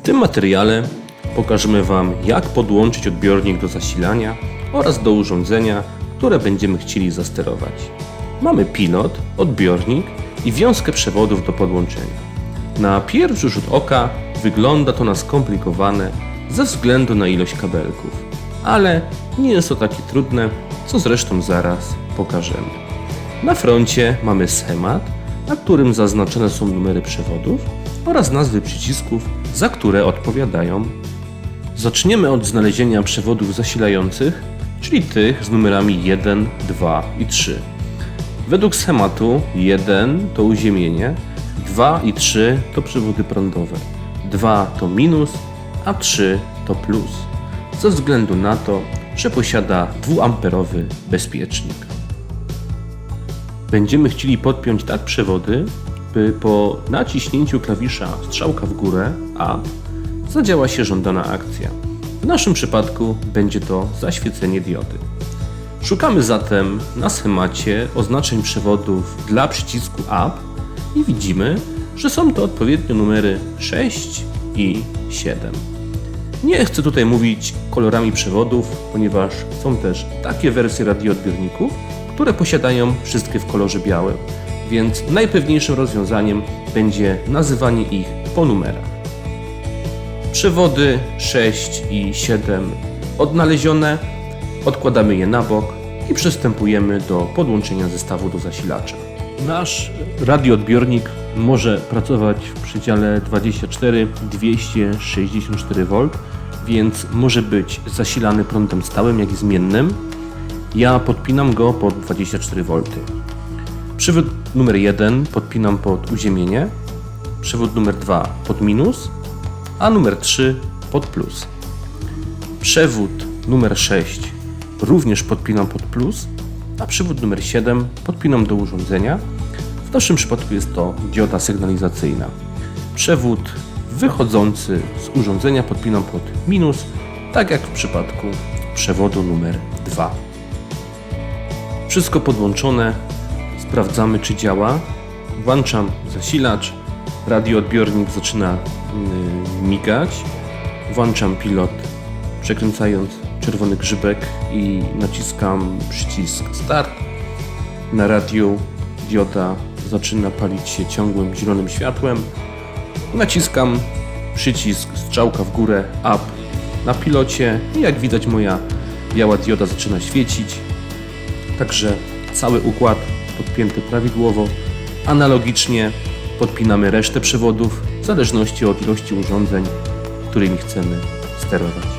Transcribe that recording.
tym materiale pokażemy Wam, jak podłączyć odbiornik do zasilania oraz do urządzenia, które będziemy chcieli zasterować. Mamy pilot, odbiornik i wiązkę przewodów do podłączenia. Na pierwszy rzut oka wygląda to na skomplikowane ze względu na ilość kabelków, ale nie jest to takie trudne, co zresztą zaraz pokażemy. Na froncie mamy schemat, na którym zaznaczone są numery przewodów oraz nazwy przycisków, za które odpowiadają. Zaczniemy od znalezienia przewodów zasilających, czyli tych z numerami 1, 2 i 3. Według schematu 1 to uziemienie, 2 i 3 to przewody prądowe, 2 to minus, a 3 to plus, ze względu na to, że posiada 2-amperowy bezpiecznik. Będziemy chcieli podpiąć tak przewody, by po naciśnięciu klawisza strzałka w górę A zadziała się żądana akcja. W naszym przypadku będzie to zaświecenie diody. Szukamy zatem na schemacie oznaczeń przewodów dla przycisku Up i widzimy, że są to odpowiednio numery 6 i 7. Nie chcę tutaj mówić kolorami przewodów, ponieważ są też takie wersje radioodbiorników, które posiadają wszystkie w kolorze białym, więc najpewniejszym rozwiązaniem będzie nazywanie ich po numerach. Przewody 6 i 7 odnalezione, odkładamy je na bok i przystępujemy do podłączenia zestawu do zasilacza. Nasz radioodbiornik może pracować w przedziale 24-264 V, więc może być zasilany prądem stałym, jak i zmiennym. Ja podpinam go pod 24 V. Przewód numer 1 podpinam pod uziemienie, przewód numer 2 pod minus, a numer 3 pod plus. Przewód numer 6 również podpinam pod plus, a przewód numer 7 podpinam do urządzenia. W naszym przypadku jest to dioda sygnalizacyjna. Przewód wychodzący z urządzenia podpinam pod minus, tak jak w przypadku przewodu numer 2. Wszystko podłączone, sprawdzamy, czy działa. Włączam zasilacz, radioodbiornik zaczyna migać. Włączam pilot, przekręcając czerwony grzybek i naciskam przycisk start. Na radiu dioda zaczyna palić się ciągłym zielonym światłem. Naciskam przycisk strzałka w górę up na pilocie i jak widać moja biała dioda zaczyna świecić. Także cały układ podpięty prawidłowo. Analogicznie podpinamy resztę przewodów w zależności od ilości urządzeń, którymi chcemy sterować.